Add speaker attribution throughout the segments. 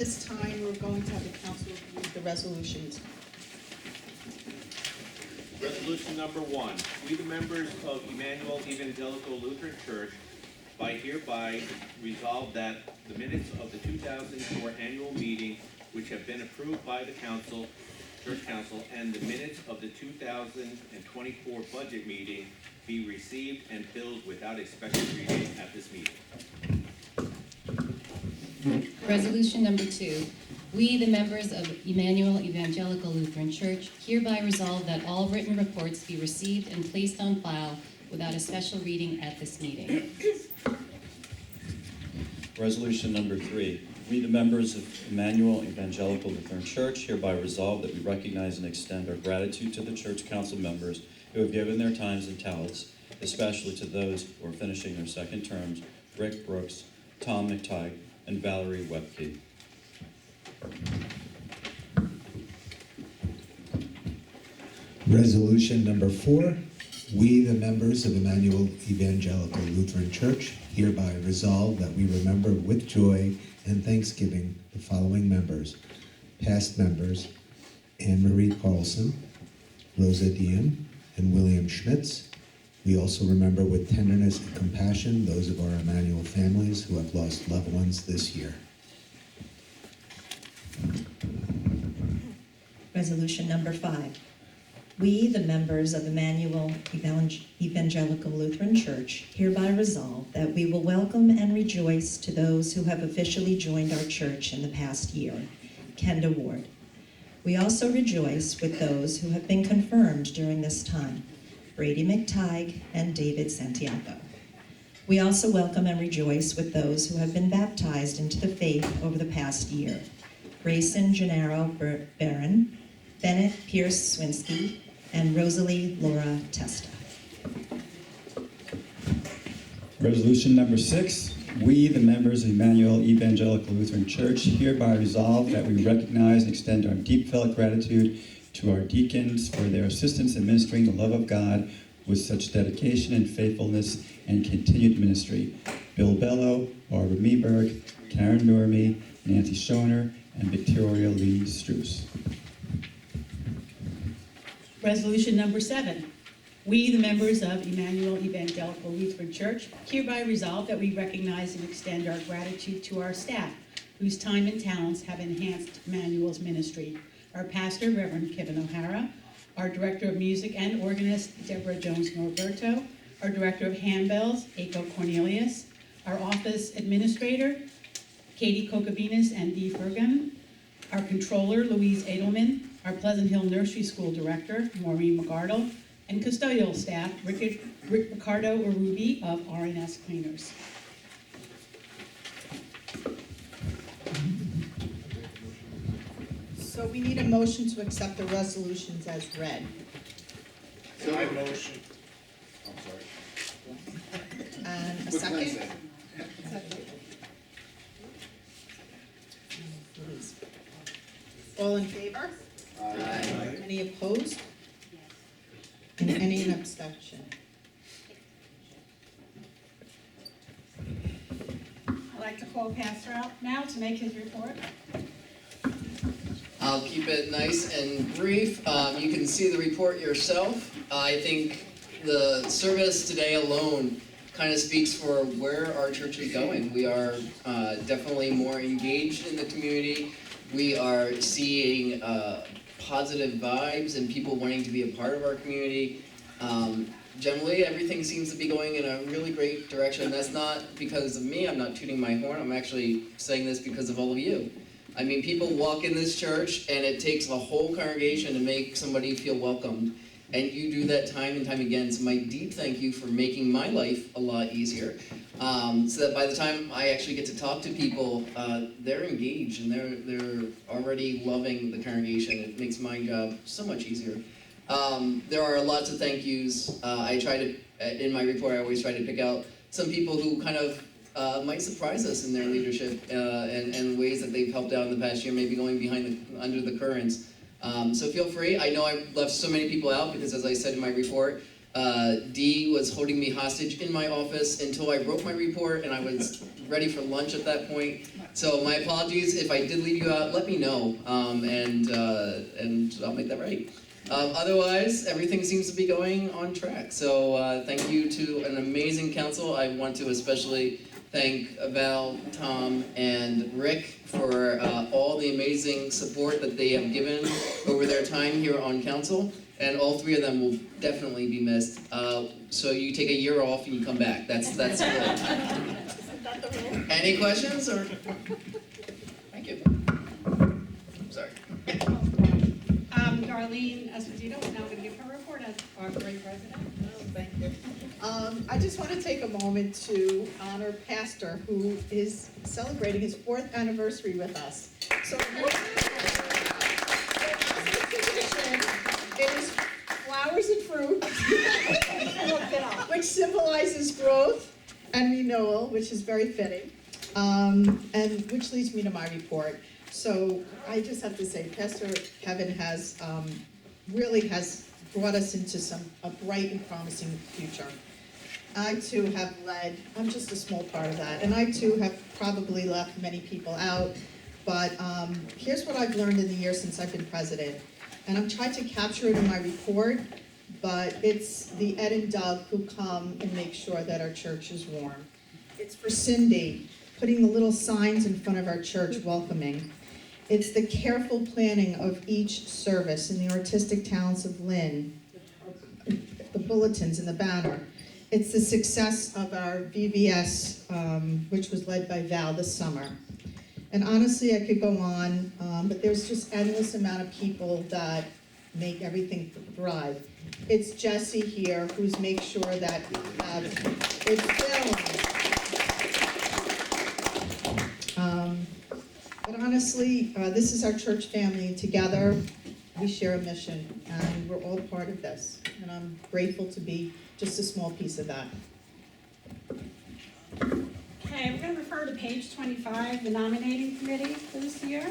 Speaker 1: this time, we're going to have the council review the resolutions.
Speaker 2: Resolution number 1, we the members of Emmanuel Evangelical Lutheran Church hereby resolve that the minutes of the 2004 annual meeting, which have been approved by the council, church council, and the minutes of the 2024 budget meeting be received and filled without a special reading at this meeting.
Speaker 3: Resolution number 2, we, the members of Emmanuel Evangelical Lutheran Church, hereby resolve that all written reports be received and placed on file without a special reading at this meeting.
Speaker 4: Resolution number 3, we, the members of Emmanuel Evangelical Lutheran Church, hereby resolve that we recognize and extend our gratitude to the church council members who have given their times and talents, especially to those who are finishing their second terms, Rick Brooks, Tom McTighe, and Valerie Webke.
Speaker 5: Resolution number 4, we, the members of Emmanuel Evangelical Lutheran Church, hereby resolve that we remember with joy and thanksgiving the following members, past members, Anne Marie Carlson, Rosa Diem, and William Schmitz. We also remember with tenderness and compassion those of our Emmanuel families who have lost loved ones this year.
Speaker 6: Resolution number 5. We, the members of Emmanuel Evangelical Lutheran Church, hereby resolve that we will welcome and rejoice to those who have officially joined our church in the past year. Kenda Ward. We also rejoice with those who have been confirmed during this time. Brady McTighe and David Santiago. We also welcome and rejoice with those who have been baptized into the faith over the past year. Grayson Gennaro Barron, Bennett Pierce Swinsky, and Rosalie Laura Testa.
Speaker 7: Resolution number 6, we, the members of Emmanuel Evangelical Lutheran Church, hereby resolve that we recognize and extend our deep felt gratitude to our deacons for their assistance in ministering the love of God with such dedication and faithfulness and continued ministry. Bill Bello, Barbara Meeberg, Karen Normey, Nancy Schoner, and Victoria Lee Struess.
Speaker 8: Resolution number 7, we, the members of Emmanuel Evangelical Lutheran Church, hereby resolve that we recognize and extend our gratitude to our staff, whose time and talents have enhanced Emmanuel's ministry. Our pastor, Reverend Kevin O'Hara, our director of music and organist, Deborah Jones Norberto, our director of handbells, Aiko Cornelius, our office administrator, Katie Kokovinas and Dee Fergan, our controller, Louise Edelman, our Pleasant Hill Nursery School director, Maureen McArdle, and custodial staff, Rick Ricardo Urubi of R&S Cleaners.
Speaker 1: So we need a motion to accept the resolutions as read.
Speaker 9: So I motion. I'm sorry.
Speaker 1: And a
Speaker 9: What can I
Speaker 1: second?
Speaker 9: say?
Speaker 1: All in favor?
Speaker 9: Aye.
Speaker 1: Any opposed? And any in abstention?
Speaker 8: I'd like to call Pastor out now to make his report.
Speaker 10: I'll keep it nice and brief. You can see the report yourself. I think the service today alone kind of speaks for where our church is going. We are definitely more engaged in the community. We are seeing positive vibes and people wanting to be a part of our community. Generally, everything seems to be going in a really great direction. That's not because of me. I'm not tooting my horn. I'm actually saying this because of all of you. I mean, people walk in this church, and it takes a whole congregation to make somebody feel welcomed. And you do that time and time again. So my deep thank you for making my life a lot easier. So that by the time I actually get to talk to people, they're engaged and they're already loving the congregation. It makes my job so much easier. There are lots of thank yous. I try to, in my report, I always try to pick out some people who kind of might surprise us in their leadership and ways that they've helped out in the past year, maybe going under the currents. So feel free. I know I've left so many people out because, as I said in my report, Dee was holding me hostage in my office until I wrote my report, and I was ready for lunch at that point. So my apologies if I did leave you out. Let me know, and I'll make that right. Otherwise, everything seems to be going on track. So thank you to an amazing council. I want to especially thank Val, Tom, and Rick for all the amazing support that they have given over their time here on council. And all three of them will definitely be missed. So you take a year off and you come back. That's good. Any questions or? Thank you. Sorry.
Speaker 11: Darlene Esposito is now going to give her report as our great president.
Speaker 1: Thank you. I just want to take a moment to honor Pastor, who is celebrating his 4th anniversary with us. So, it is flowers and fruit, which symbolizes growth and renewal, which is very fitting, and which leads me to my report. So I just have to say, Pastor Kevin has really has brought us into a bright and promising future. I too have led, I'm just a small part of that, and I too have probably left many people out, but here's what I've learned in the years since I've been president. And I'm trying to capture it in my report, but it's the Ed and Doug who come and make sure that our church is warm. It's for Cindy, putting the little signs in front of our church welcoming. It's the careful planning of each service and the artistic talents of Lynn, the bulletins and the banner. It's the success of our VBS, which was led by Val this summer. And honestly, I could go on, but there's just endless amount of people that make everything thrive. It's Jesse here who's make sure that it's filmed. But honestly, this is our church family, and together we share a mission, and we're all part of this. And I'm grateful to be just a small piece of that.
Speaker 11: Okay, we're going to refer to page 25, the nominating committee for this year.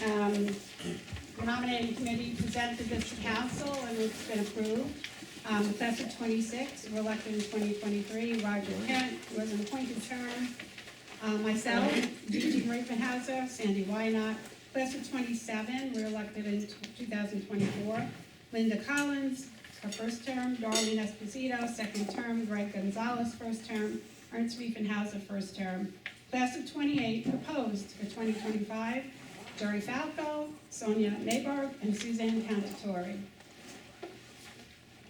Speaker 11: The nominating committee presented this to council and it's been approved. The class of 26 were elected in 2023. Roger Kent was an appointed term. Myself, Gigi Reifenhauser, Sandy Wynot. Class of 27 were elected in 2024. Linda Collins, her first term. Darlene Esposito, second term. Greg Gonzalez, first term. Ernst Riefenhauser, first term. Class of 28 proposed for 2025, Jerry Falco, Sonia Mayberg, and Suzanne Cantatori.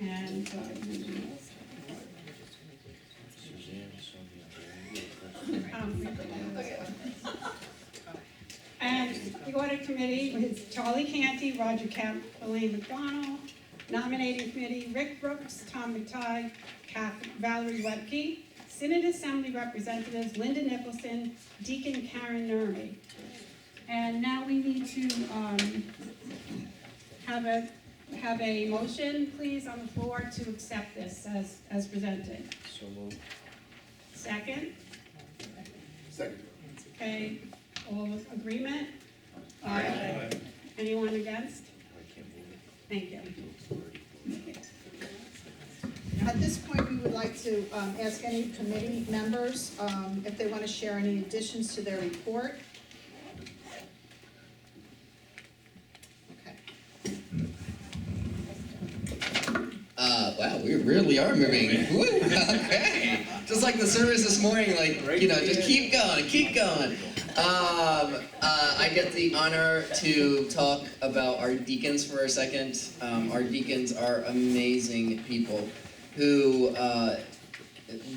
Speaker 11: And and the audit committee was Charlie Canty, Roger Kemp, Elaine McDonald. Nominating committee, Rick Brooks, Tom McTighe, Valerie Webke. Synod Assembly representatives, Linda Nicholson, Deacon Karen Nurmi. And now we need to have a motion, please, on the floor to accept this as presented.
Speaker 9: So moved.
Speaker 11: Second?
Speaker 9: Second.
Speaker 11: Okay, all with agreement? Aye. Anyone against? Thank you.
Speaker 1: At this point, we would like to ask any committee members if they want to share any additions to their report. Okay.
Speaker 10: Wow, we really are moving. Woo, okay. Just like the service this morning, just keep going, keep going. I get the honor to talk about our deacons for a second. Our deacons are amazing people who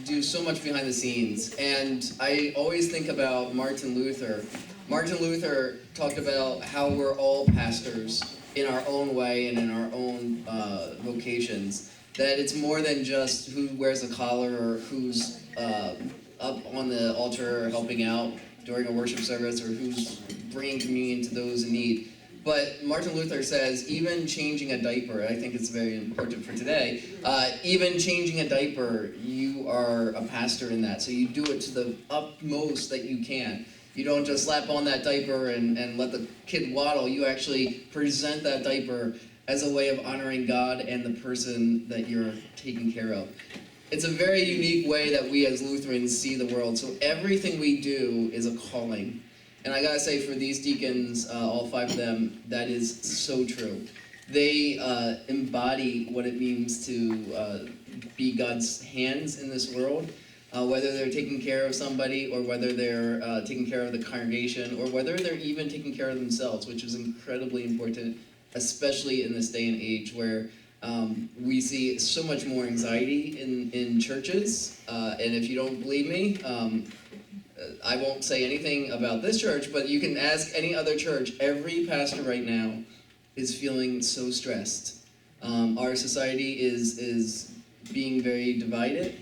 Speaker 10: do so much behind the scenes. And I always think about Martin Luther. Martin Luther talked about how we're all pastors in our own way and in our own vocations. That it's more than just who wears a collar or who's up on the altar helping out during a worship service or who's bringing communion to those in need. But Martin Luther says, even changing a diaper, I think it's very important for today, even changing a diaper, you are a pastor in that. So you do it to the utmost that you can. You don't just slap on that diaper and let the kid waddle. You actually present that diaper as a way of honoring God and the person that you're taking care of. It's a very unique way that we as Lutherans see the world. So everything we do is a calling. And I gotta say, for these deacons, all 5 of them, that is so true. They embody what it means to be God's hands in this world. Whether they're taking care of somebody, or whether they're taking care of the congregation, or whether they're even taking care of themselves, which is incredibly important, especially in this day and age where we see so much more anxiety in churches. And if you don't believe me, I won't say anything about this church, but you can ask any other church. Every pastor right now is feeling so stressed. Our society is being very divided,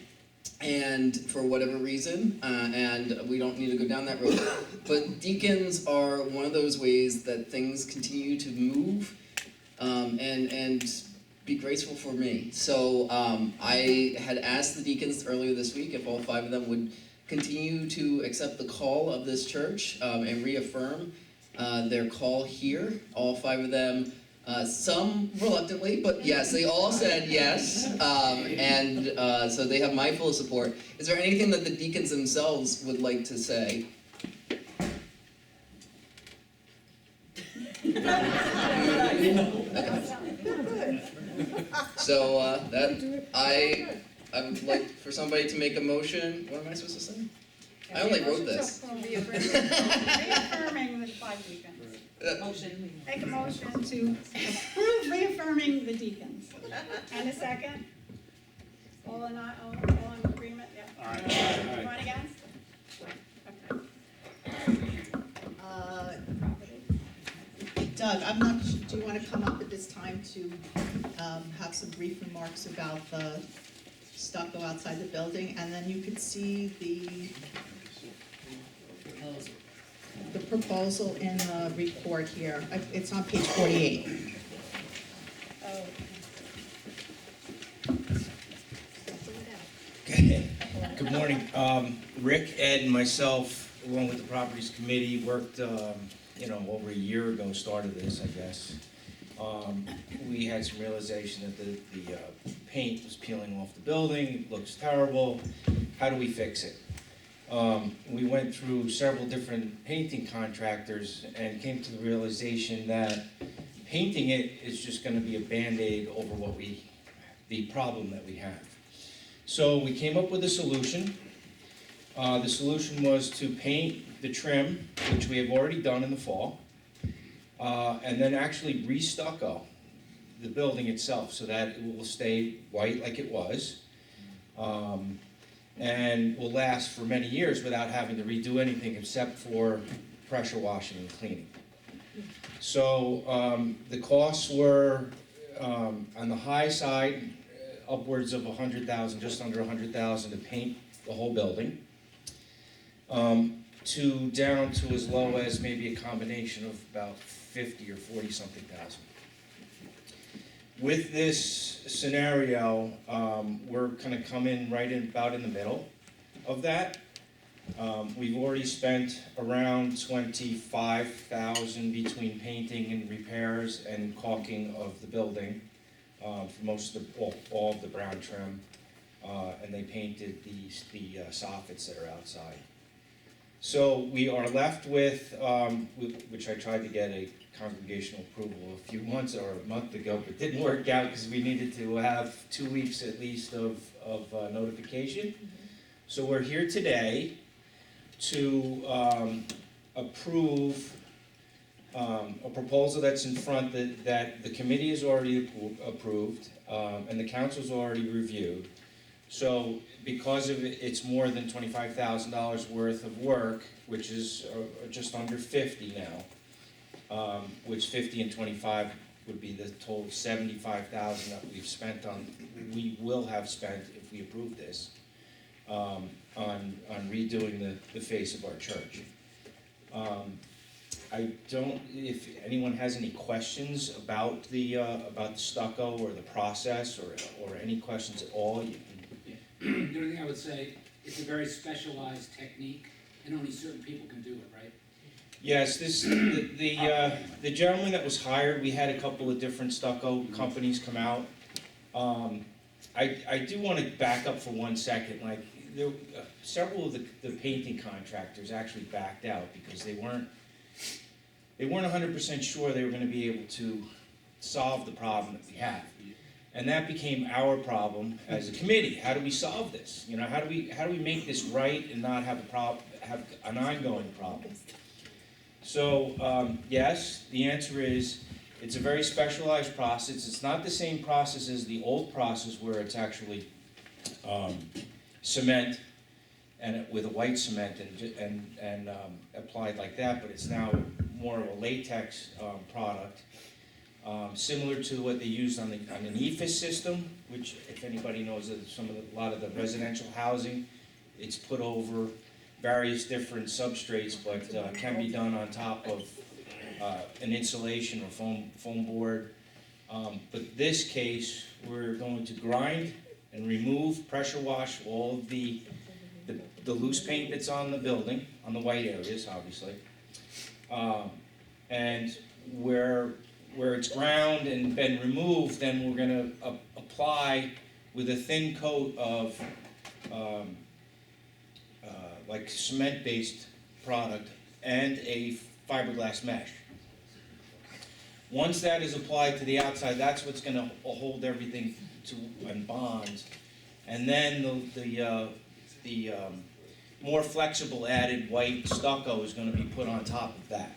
Speaker 10: and for whatever reason, and we don't need to go down that road. But deacons are one of those ways that things continue to move, and be graceful for me. So I had asked the deacons earlier this week if all 5 of them would continue to accept the call of this church and reaffirm their call here. All 5 of them, some reluctantly, but yes, they all said yes, and so they have my full support. Is there anything that the deacons themselves would like to say? So that I would like for somebody to make a motion. What am I supposed to say? I only wrote this.
Speaker 11: Reaffirming the 5 deacons. Make a motion to approve reaffirming the deacons. And a second? All in agreement? Yeah.
Speaker 2: All right.
Speaker 11: Anyone against?
Speaker 1: Doug, I'm not, do you want to come up at this time to have some brief remarks about the stucco outside the building? And then you could see the proposal in the report here. It's on page 48.
Speaker 11: Oh.
Speaker 12: Okay. Good morning. Rick, Ed, and myself, along with the Properties Committee, worked, over a year ago, started this, I guess. We had some realization that the paint was peeling off the building, it looks terrible. How do we fix it? We went through several different painting contractors and came to the realization that painting it is just going to be a Band-Aid over the problem that we have. So we came up with a solution. The solution was to paint the trim, which we have already done in the fall, and then actually re-stucco the building itself so that it will stay white like it was. And will last for many years without having to redo anything except for pressure washing and cleaning. So the costs were on the high side, upwards of $100,000, just under $100,000 to paint the whole building, to down to as low as maybe a combination of about 50 or 40 something thousand. With this scenario, we're going to come in about in the middle of that. We've already spent around $25,000 between painting and repairs and caulking of the building for most of all of the brown trim, and they painted the soffits that are outside. So we are left with, which I tried to get a congregational approval a few months or a month ago, but didn't work out because we needed to have 2 weeks at least of notification. So we're here today to approve a proposal that's in front that the committee has already approved and the council's already reviewed. So because of it, it's more than $25,000 worth of work, which is just under 50 now. Which 50 and 25 would be the total 75,000 that we will have spent if we approve this, on redoing the face of our church. If anyone has any questions about the stucco or the process or any questions at all, you can.
Speaker 13: The only thing I would say, it's a very specialized technique, and only certain people can do it, right?
Speaker 12: Yes, the gentleman that was hired, we had a couple of different stucco companies come out. I do want to back up for 1 second, like, several of the painting contractors actually backed out because they weren't 100% sure they were gonna be able to solve the problem that we have. And that became our problem as a committee. How do we solve this? You know, how do we make this right and not have have an ongoing problem? So, yes, the answer is, it's a very specialized process. It's not the same process as the old process where it's actually cement and with a white cement and applied like that, but it's now more of a latex product. Similar to what they used on an EFIS system, which, if anybody knows, a lot of the residential housing, it's put over various different substrates, but can be done on top of an insulation or foam board. But this case, we're going to grind and remove, pressure wash all of the loose paint that's on the building, on the white areas, obviously. And where it's ground and been removed, then we're gonna apply with a thin coat of like cement-based product and a fiberglass mesh. Once that is applied to the outside, that's what's gonna hold everything and bond. And then the more flexible added white stucco is gonna be put on top of that.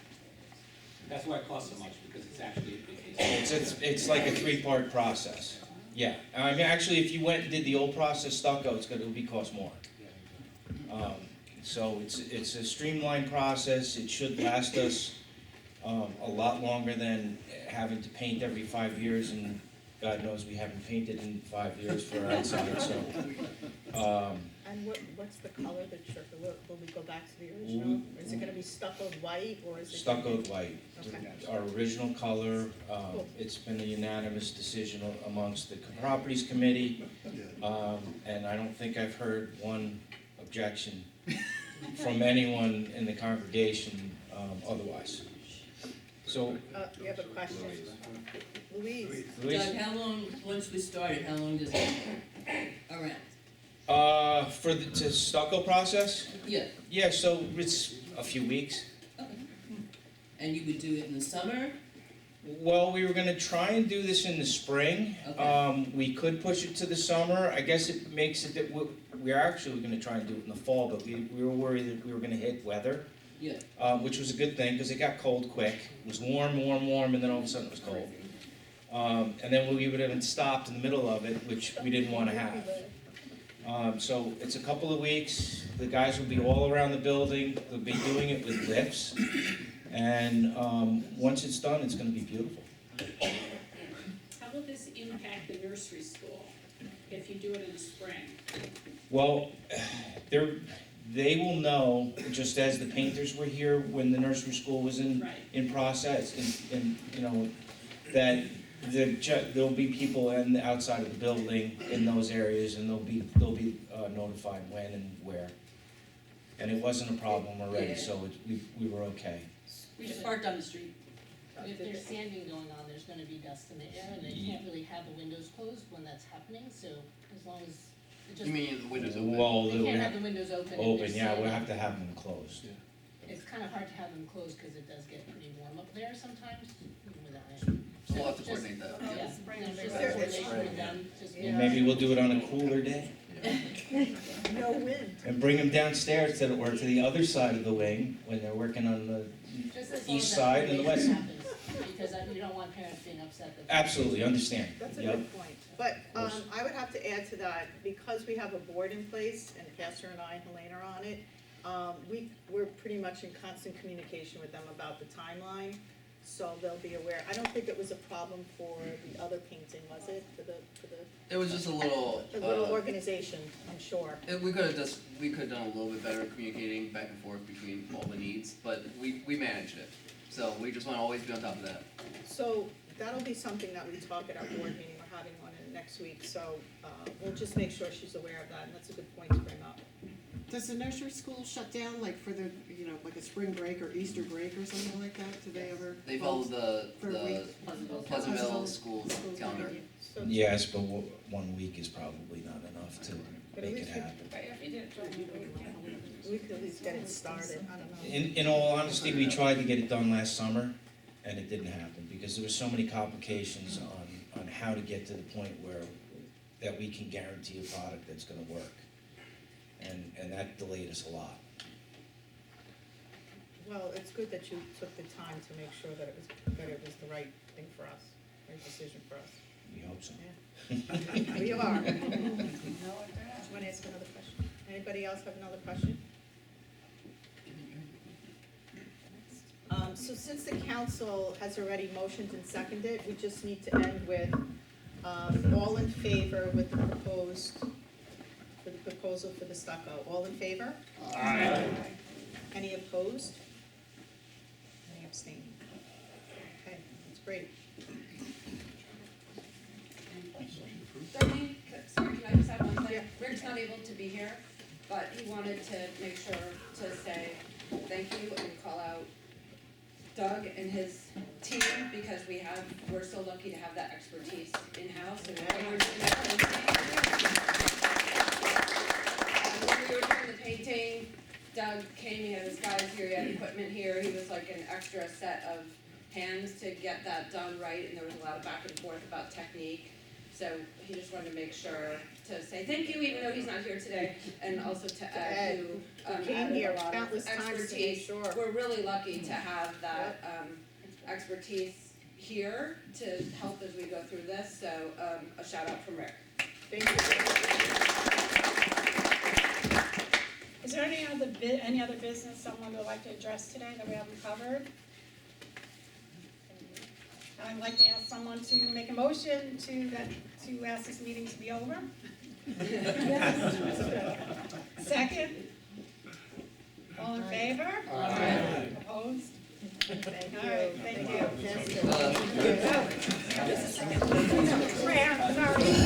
Speaker 13: That's why it costs so much, because it's actually,
Speaker 12: It's like a 3-part process. Yeah, I mean, actually, if you went and did the old process stucco, it'll be cost more. So it's a streamlined process. It should last us a lot longer than having to paint every 5 years, and God knows we haven't painted in 5 years for our outside, so.
Speaker 1: And what's the color that you're, will we go back to the original? Is it gonna be stuccoed white, or is it?
Speaker 12: Stuccoed white,
Speaker 1: Okay.
Speaker 12: our original color. It's been a unanimous decision amongst the properties committee, and I don't think I've heard one objection from anyone in the congregation otherwise. So,
Speaker 1: You have a question? Louise?
Speaker 12: Louise?
Speaker 14: Doug, how long, once we started, how long does it around?
Speaker 12: For the stucco process?
Speaker 14: Yeah,
Speaker 12: Yeah, so it's a few weeks.
Speaker 14: okay. And you would do it in the summer?
Speaker 12: Well, we were gonna try and do this in the spring.
Speaker 14: Okay.
Speaker 12: We could push it to the summer. I guess it makes it that we're actually gonna try and do it in the fall, but we were worried that we were gonna hit weather.
Speaker 14: Yeah.
Speaker 12: Which was a good thing, because it got cold quick. It was warm, and then all of a sudden it was cold. And then we would have been stopped in the middle of it, which we didn't wanna have. So it's a couple of weeks. The guys will be all around the building. They'll be doing it with lifts. And once it's done, it's gonna be beautiful.
Speaker 11: How will this impact the nursery school if you do it in the spring?
Speaker 12: Well, they will know, just as the painters were here when the nursery school was in process, and you know, that there'll be people outside of the building in those areas, and they'll be notified when and where. And it wasn't a problem already, so we were okay.
Speaker 14: We just parked on the street.
Speaker 15: If there's sanding going on, there's gonna be dust in the air, and they can't really have the windows closed when that's happening, so as long as it just.
Speaker 10: You mean the windows open?
Speaker 12: Well,
Speaker 15: They can't have the windows open. if
Speaker 12: open,
Speaker 15: there's
Speaker 12: yeah, we'll
Speaker 15: sanding.
Speaker 12: have to have them closed.
Speaker 15: It's kinda hard to have them closed, cause it does get pretty warm up there sometimes, even without it.
Speaker 10: So we'll have to
Speaker 15: Just-
Speaker 10: coordinate that.
Speaker 15: Yeah,
Speaker 11: It's spring,
Speaker 15: no, just
Speaker 11: it's
Speaker 15: coordination
Speaker 10: spring,
Speaker 15: with them, just,
Speaker 1: Yeah.
Speaker 12: Maybe we'll do it on a cooler day.
Speaker 1: No wind.
Speaker 12: And bring them downstairs or to the other side of the wing when they're working on the
Speaker 15: just as long
Speaker 12: east
Speaker 15: as that
Speaker 12: side and the west.
Speaker 15: coordination happens, because you don't want parents being upset that.
Speaker 12: Absolutely, understand.
Speaker 1: That's a
Speaker 12: Yep.
Speaker 1: good point. But
Speaker 12: course.
Speaker 1: I would have to add to that, because we have a board in place, and Pastor and I and Helene are on it, we're pretty much in constant communication with them about the timeline, so they'll be aware. I don't think it was a problem for the other painting, was it, for the
Speaker 10: It was just a little.
Speaker 1: little organization, I'm sure.
Speaker 10: We could have done a little bit better communicating back and forth between all the needs, but we managed it. So we just want to always be on top of that.
Speaker 1: So that'll be something that we talk at our board meeting, we're having one next week, so we'll just make sure she's aware of that, and that's a good point to bring up.
Speaker 16: Does the nursery school shut down, like for the, you know, like a spring break or Easter break or something like that? Do they ever?
Speaker 10: They follow the
Speaker 16: For a week?
Speaker 10: Pleasantville school calendar.
Speaker 12: Yes, but 1 week is probably not enough to
Speaker 1: But at
Speaker 12: make it
Speaker 1: least we-
Speaker 12: happen.
Speaker 1: We could at least get it started, I don't know.
Speaker 12: In all honesty, we tried to get it done last summer, and it didn't happen, because there were so many complications on how to get to the point that we can guarantee a product that's gonna work. And that delayed us a lot.
Speaker 1: Well, it's good that you took the time to make sure that it was the right thing for us, right decision for us.
Speaker 12: We hope so.
Speaker 1: We are. Do you want to ask another question? Anybody else have another question? So since the council has already motioned and seconded, we just need to end with, all in favor with the proposal for the stucco. All in favor?
Speaker 9: Aye.
Speaker 1: Any opposed? Any abstaining? Okay, that's great.
Speaker 17: Darlene, sorry, can I just add one thing? Rick's not able to be here, but he wanted to make sure to say thank you and call out Doug and his team, because we're so lucky to have that expertise in-house and everyone's in when we were doing the painting, Doug came, he had his guys here, he had equipment here, he was like an extra set of hands to get that done right, and there was a lot of back and forth about technique. So he just wanted to make sure to say thank you, even though he's not here today, and also to Ed, who
Speaker 1: Came
Speaker 17: added
Speaker 1: here
Speaker 17: a lot of
Speaker 1: countless times to make
Speaker 17: expertise.
Speaker 1: sure.
Speaker 17: We're really lucky to have that expertise here to help as we go through this, so a shout out from Rick.
Speaker 1: Thank you.
Speaker 11: Is there any other business someone would like to address today that we haven't covered? I'd like to ask someone to make a motion to ask this meeting to be over. Second? All in favor?
Speaker 9: Aye.
Speaker 11: Opposed?
Speaker 1: Thank you.
Speaker 11: All right, thank you.
Speaker 1: Yes, sir.
Speaker 10: Uh,
Speaker 11: Sorry.